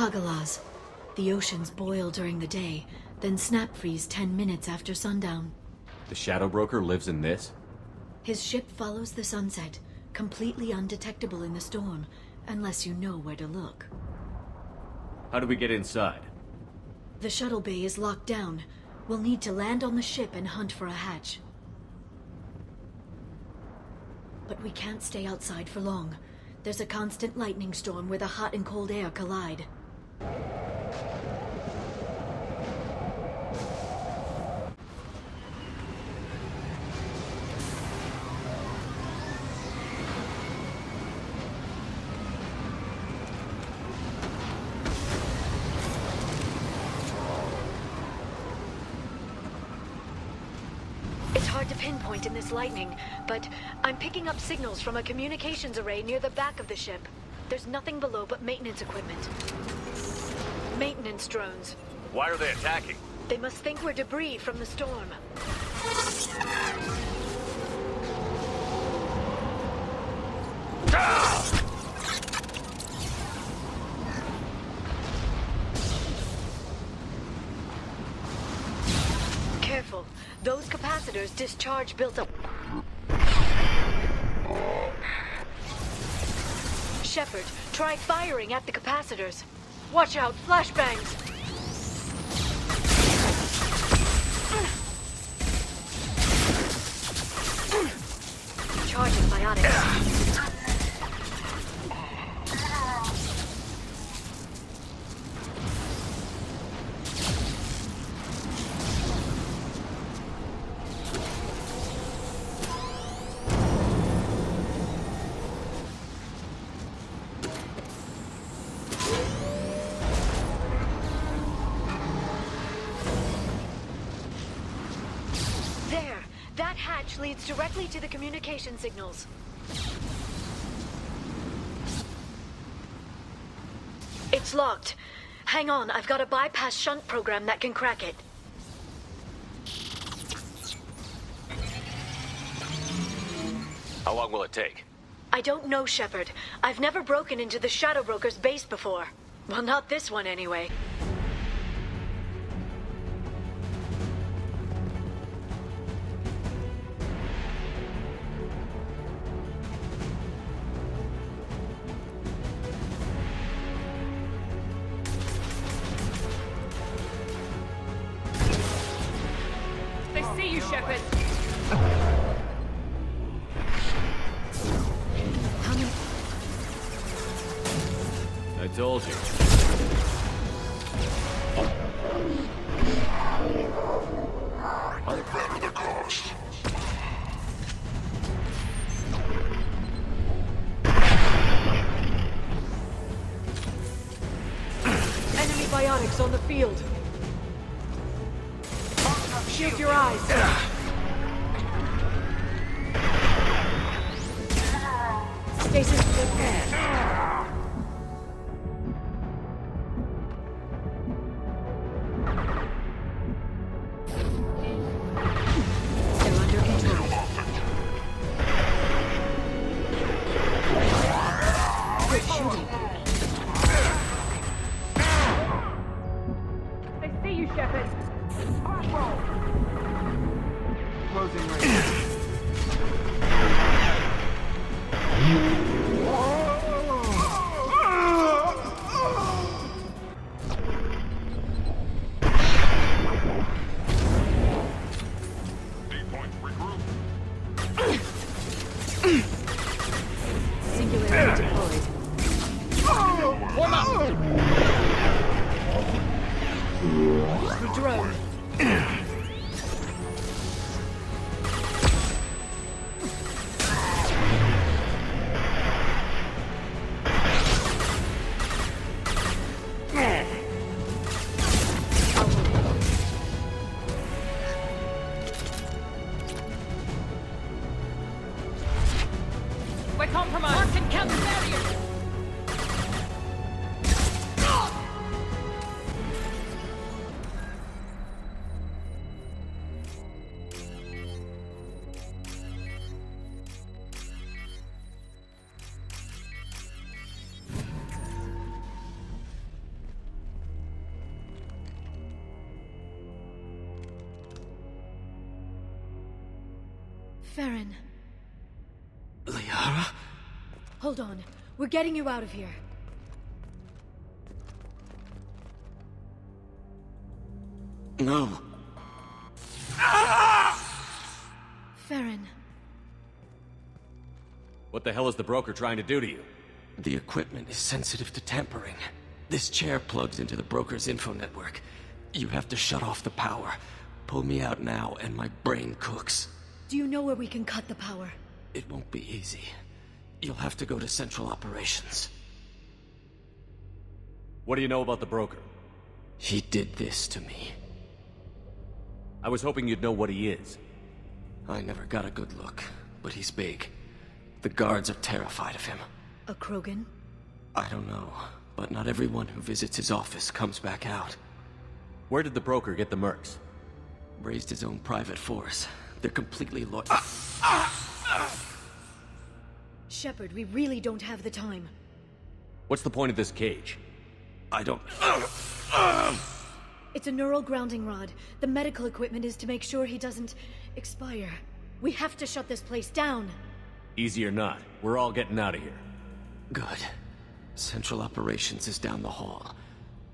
Hagalaz. The oceans boil during the day, then snap freeze 10 minutes after sundown. The Shadow Broker lives in this? His ship follows the sunset, completely undetectable in the storm, unless you know where to look. How do we get inside? The shuttle bay is locked down. We'll need to land on the ship and hunt for a hatch. But we can't stay outside for long. There's a constant lightning storm where the hot and cold air collide. It's hard to pinpoint in this lightning, but I'm picking up signals from a communications array near the back of the ship. There's nothing below but maintenance equipment. Maintenance drones. Why are they attacking? They must think we're debris from the storm. Careful. Those capacitors discharge built up. Shepard, try firing at the capacitors. Watch out, flashbangs! Charging biotics. That hatch leads directly to the communication signals. It's locked. Hang on, I've got a bypass shunt program that can crack it. How long will it take? I don't know, Shepard. I've never broken into the Shadow Broker's base before. Well, not this one anyway. See you, Shepard. I told you. No matter the cost. Enemy biotics on the field. Shield your eyes. Stasis prepared. They're under control. Good shooting. They see you, Shepard. Closing range. D-point regroup. Singularity deployed. Warm up! The drone. We're compromised. Mark and count the barrier. Ferran. Liara? Hold on. We're getting you out of here. No. Ferran. What the hell is the broker trying to do to you? The equipment is sensitive to tampering. This chair plugs into the broker's info network. You have to shut off the power. Pull me out now, and my brain cooks. Do you know where we can cut the power? It won't be easy. You'll have to go to Central Operations. What do you know about the broker? He did this to me. I was hoping you'd know what he is. I never got a good look, but he's big. The guards are terrified of him. A Krogan? I don't know, but not everyone who visits his office comes back out. Where did the broker get the mercs? Raised his own private force. They're completely loyal. Shepard, we really don't have the time. What's the point of this cage? I don't... It's a neural grounding rod. The medical equipment is to make sure he doesn't expire. We have to shut this place down. Easy or not, we're all getting out of here. Good. Central Operations is down the hall.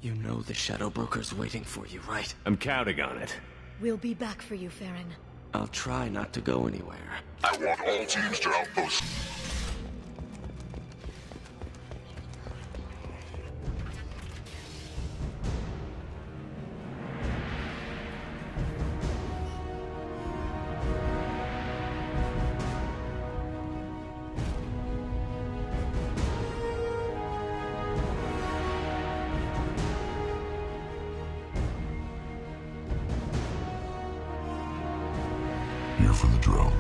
You know the Shadow Broker's waiting for you, right? I'm counting on it. We'll be back for you, Ferran. I'll try not to go anywhere. I want all teams to outpost. Here for the drill.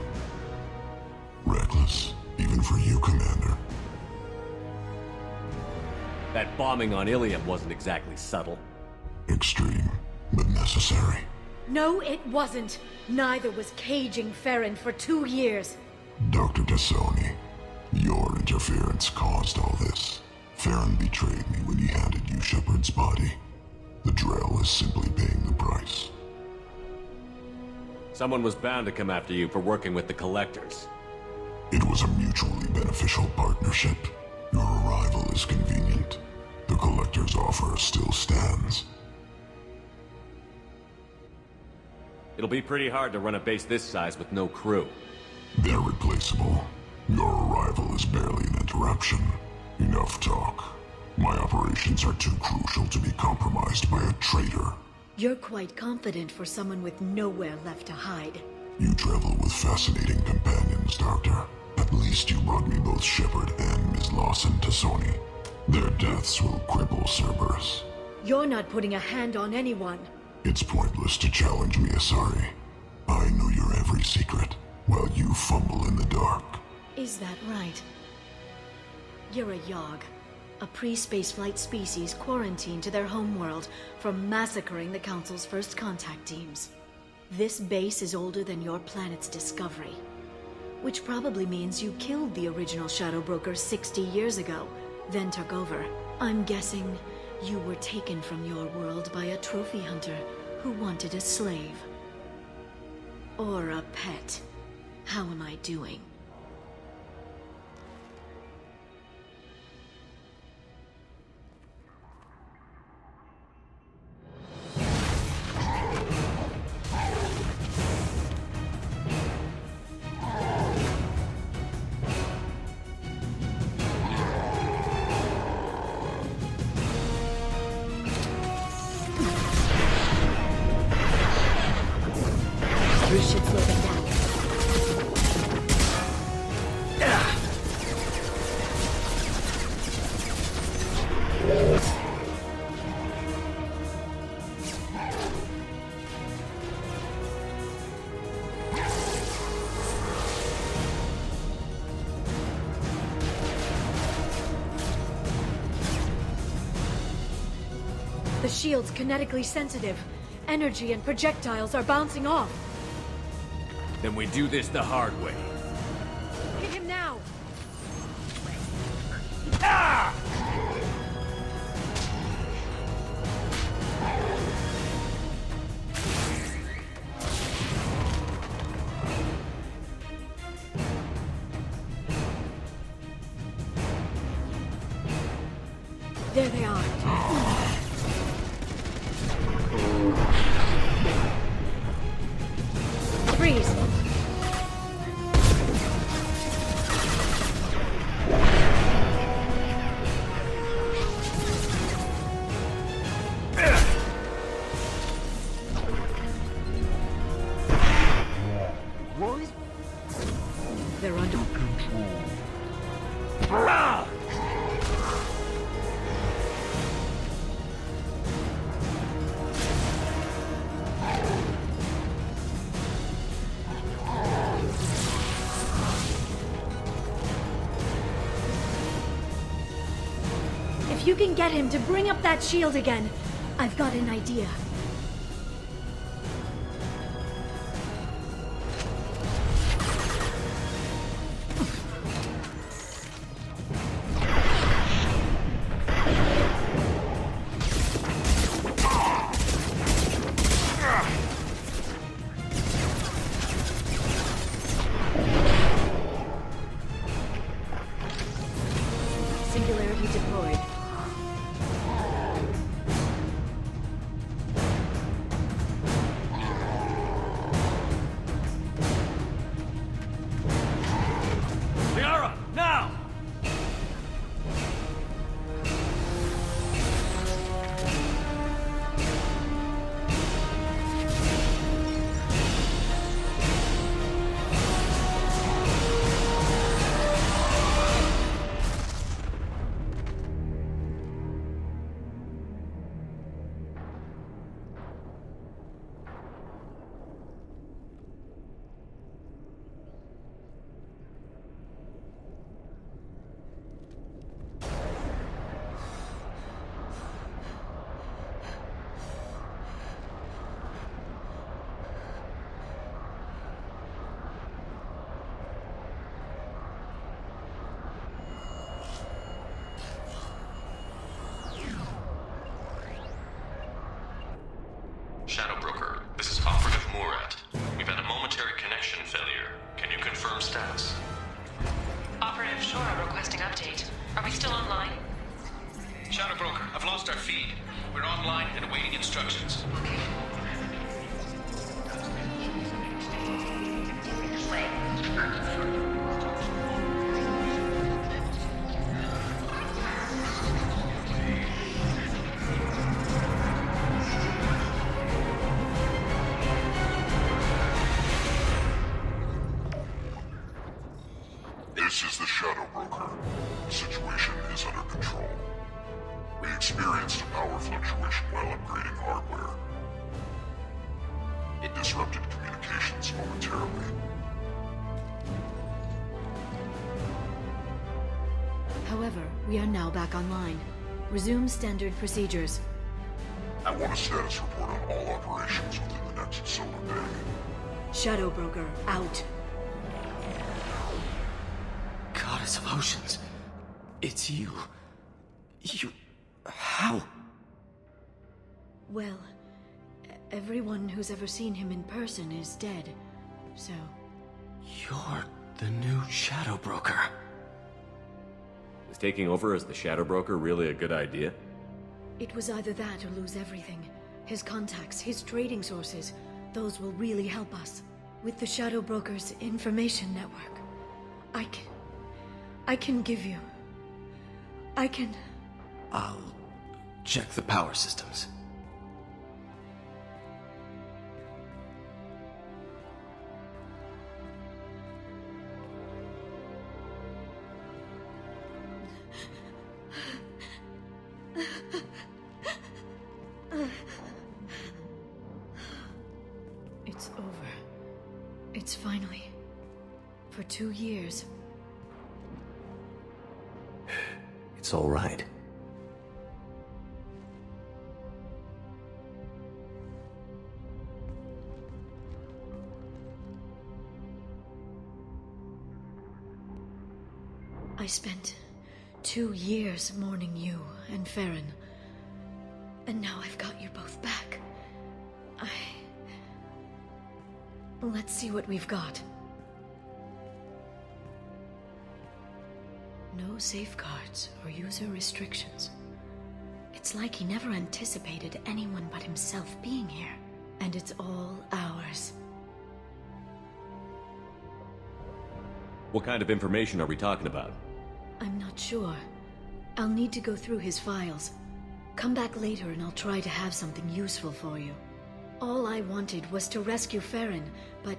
Reckless, even for you, Commander. That bombing on Ilium wasn't exactly subtle. Extreme, but necessary. No, it wasn't. Neither was caging Ferran for 2 years. Dr. Tassoni, your interference caused all this. Ferran betrayed me when he handed you Shepard's body. The drill is simply paying the price. Someone was bound to come after you for working with the Collectors. It was a mutually beneficial partnership. Your arrival is convenient. The Collector's offer still stands. It'll be pretty hard to run a base this size with no crew. They're replaceable. Your arrival is barely an interruption. Enough talk. My operations are too crucial to be compromised by a traitor. You're quite confident for someone with nowhere left to hide. You travel with fascinating companions, Doctor. At least you brought me both Shepard and Ms. Lawson Tassoni. Their deaths will cripple Cerberus. You're not putting a hand on anyone. It's pointless to challenge me, Asari. I know your every secret, while you fumble in the dark. Is that right? You're a Yagh, a pre-spaceflight species quarantined to their homeworld from massacring the Council's first contact teams. This base is older than your planet's discovery, which probably means you killed the original Shadow Broker 60 years ago, then took over. I'm guessing you were taken from your world by a trophy hunter who wanted a slave. Or a pet. How am I doing? This should slow them down. The shield's kinetically sensitive. Energy and projectiles are bouncing off. Then we do this the hard way. Hit him now! you can get him to bring up that shield again, I've got an idea. Singularity deployed. Liara, now! Shadow Broker, this is Operative Murat. We've had a momentary connection failure. Can you confirm status? Operative SWTOR requesting update. Are we still online? Shadow Broker, I've lost our feed. We're online and awaiting instructions. This is the Shadow Broker. The situation is under control. We experienced a power fluctuation while upgrading hardware. It disrupted communications momentarily. However, we are now back online. Resume standard procedures. I want a status report on all operations within the next solar day. Shadow Broker, out. Goddess of Oceans. It's you. You... How? Well, everyone who's ever seen him in person is dead, so... You're the new Shadow Broker. Was taking over as the Shadow Broker really a good idea? It was either that or lose everything. His contacts, his trading sources, those will really help us. With the Shadow Broker's information network, I can give you... I'll check the power systems. It's over. It's finally... For 2 years. It's all right. I spent 2 years mourning you and Ferran. And now I've got you both back. Let's see what we've got. No safeguards or user restrictions. It's like he never anticipated anyone but himself being here. And it's all ours. What kind of information are we talking about? I'm not sure. I'll need to go through his files. Come back later and I'll try to have something useful for you. All I wanted was to rescue Ferran, but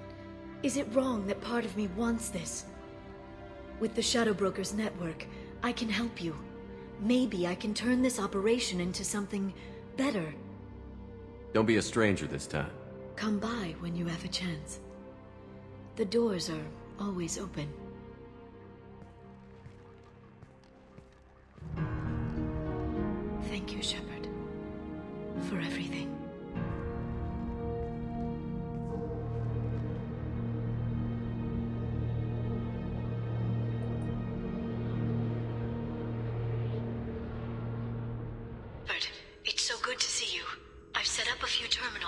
is it wrong that part of me wants this? With the Shadow Broker's network, I can help you. Maybe I can turn this operation into something better. Don't be a stranger this time. Come by when you have a chance. The doors are always open.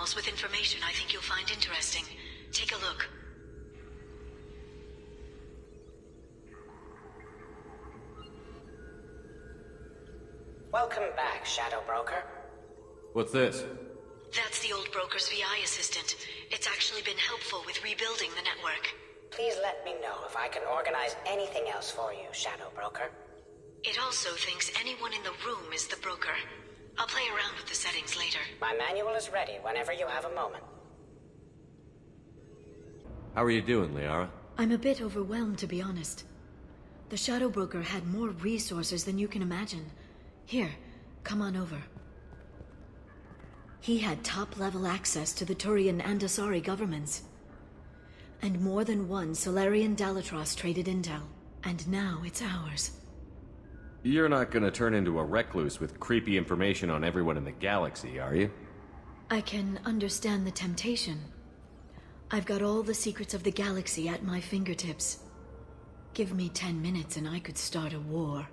terminals with information I think you'll find interesting. Take a look. Welcome back, Shadow Broker. What's this? That's the old broker's VI assistant. It's actually been helpful with rebuilding the network. Please let me know if I can organize anything else for you, Shadow Broker. It also thinks anyone in the room is the broker. I'll play around with the settings later. My manual is ready whenever you have a moment. How are you doing, Liara? I'm a bit overwhelmed, to be honest. The Shadow Broker had more resources than you can imagine. Here, come on over. He had top-level access to the Turian and Asari governments. And more than one Solarian Dalatros traded intel. And now it's ours. You're not gonna turn into a recluse with creepy information on everyone in the galaxy, are you? I can understand the temptation. I've got all the secrets of the galaxy at my fingertips. Give me 10 minutes and I could start a war.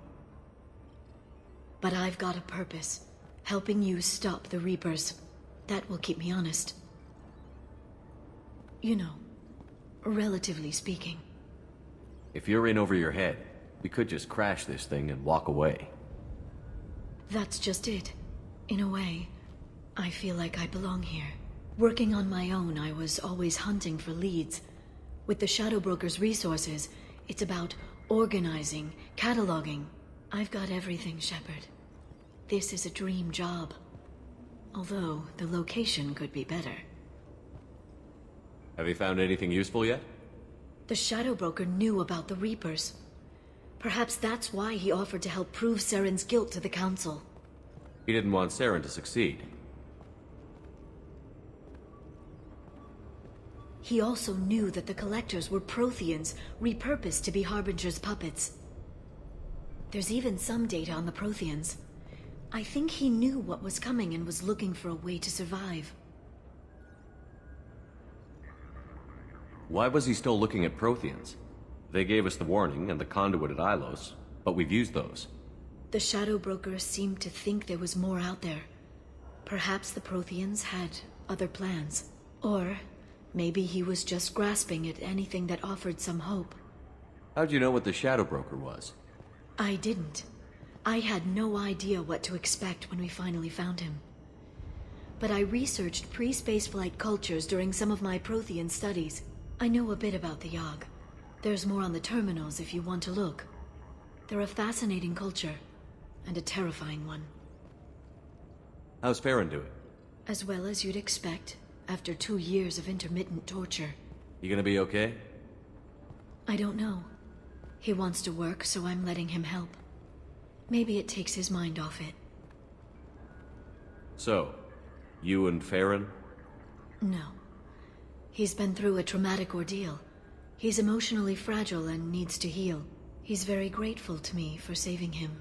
But I've got a purpose. Helping you stop the Reapers. That will keep me honest. You know, relatively speaking. If you're in over your head, we could just crash this thing and walk away. That's just it. In a way, I feel like I belong here. Working on my own, I was always hunting for leads. With the Shadow Broker's resources, it's about organizing, cataloging. I've got everything, Shepard. This is a dream job. Although, the location could be better. Have you found anything useful yet? The Shadow Broker knew about the Reapers. Perhaps that's why he offered to help prove Saren's guilt to the Council. He didn't want Saren to succeed. He also knew that the Collectors were Protheans, repurposed to be Harbinger's puppets. There's even some data on the Protheans. I think he knew what was coming and was looking for a way to survive. Why was he still looking at Protheans? They gave us the warning and the conduit at Ilos, but we've used those. The Shadow Broker seemed to think there was more out there. Perhaps the Protheans had other plans. Or maybe he was just grasping at anything that offered some hope. How'd you know what the Shadow Broker was? I didn't. I had no idea what to expect when we finally found him. But I researched pre-spaceflight cultures during some of my Prothean studies. I know a bit about the Yagh. There's more on the terminals if you want to look. They're a fascinating culture, and a terrifying one. How's Ferran doing? As well as you'd expect, after 2 years of intermittent torture. You gonna be okay? I don't know. He wants to work, so I'm letting him help. Maybe it takes his mind off it. So, you and Ferran? No. He's been through a traumatic ordeal. He's emotionally fragile and needs to heal. He's very grateful to me for saving him.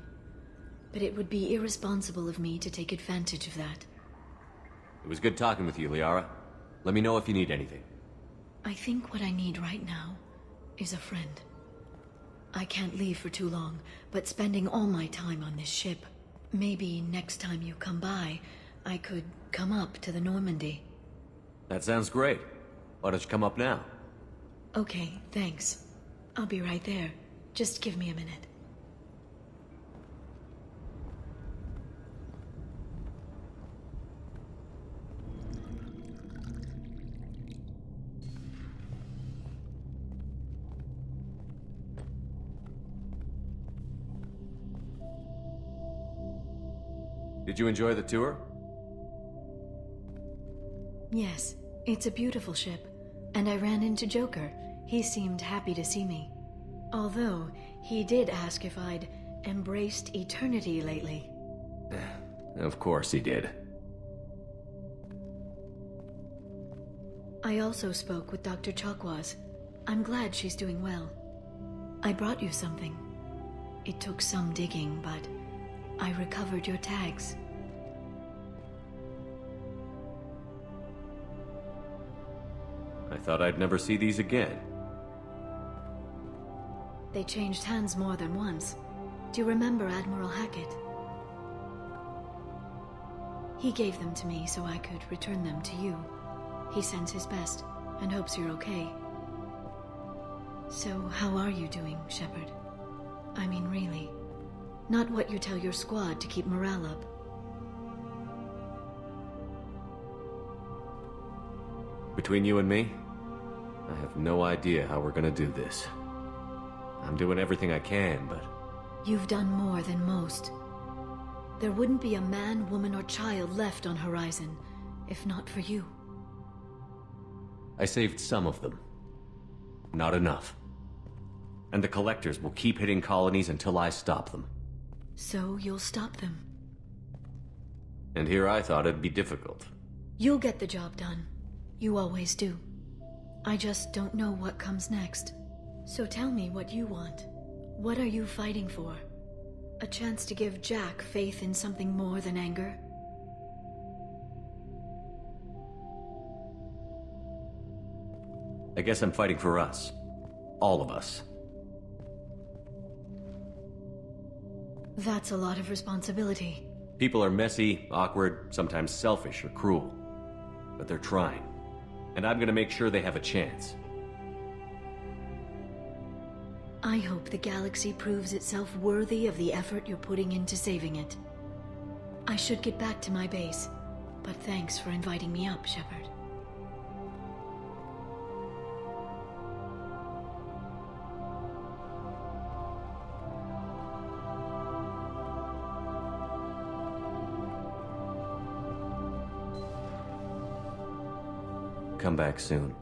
But it would be irresponsible of me to take advantage of that. It was good talking with you, Liara. Let me know if you need anything. I think what I need right now is a friend. I can't leave for too long, but spending all my time on this ship. Maybe next time you come by, I could come up to the Normandy. That sounds great. Why don't you come up now? Okay, thanks. I'll be right there. Just give me a minute. Did you enjoy the tour? Yes, it's a beautiful ship. And I ran into Joker. He seemed happy to see me. Although, he did ask if I'd embraced eternity lately. Of course he did. I also spoke with Dr. Chakwas. I'm glad she's doing well. I brought you something. It took some digging, but I recovered your tags. I thought I'd never see these again. They changed hands more than once. Do you remember Admiral Hackett? He gave them to me so I could return them to you. He sends his best, and hopes you're okay. So, how are you doing, Shepard? I mean, really. Not what you tell your squad to keep morale up. Between you and me, I have no idea how we're gonna do this. I'm doing everything I can, but... You've done more than most. There wouldn't be a man, woman, or child left on Horizon, if not for you. I saved some of them. Not enough. And the Collectors will keep hitting colonies until I stop them. So you'll stop them. And here I thought it'd be difficult. You'll get the job done. You always do. I just don't know what comes next. So tell me what you want. What are you fighting for? A chance to give Jack faith in something more than anger? I guess I'm fighting for us. All of us. That's a lot of responsibility. People are messy, awkward, sometimes selfish or cruel. But they're trying. And I'm gonna make sure they have a chance. I hope the galaxy proves itself worthy of the effort you're putting into saving it. I should get back to my base, but thanks for inviting me up, Shepard. Come back soon.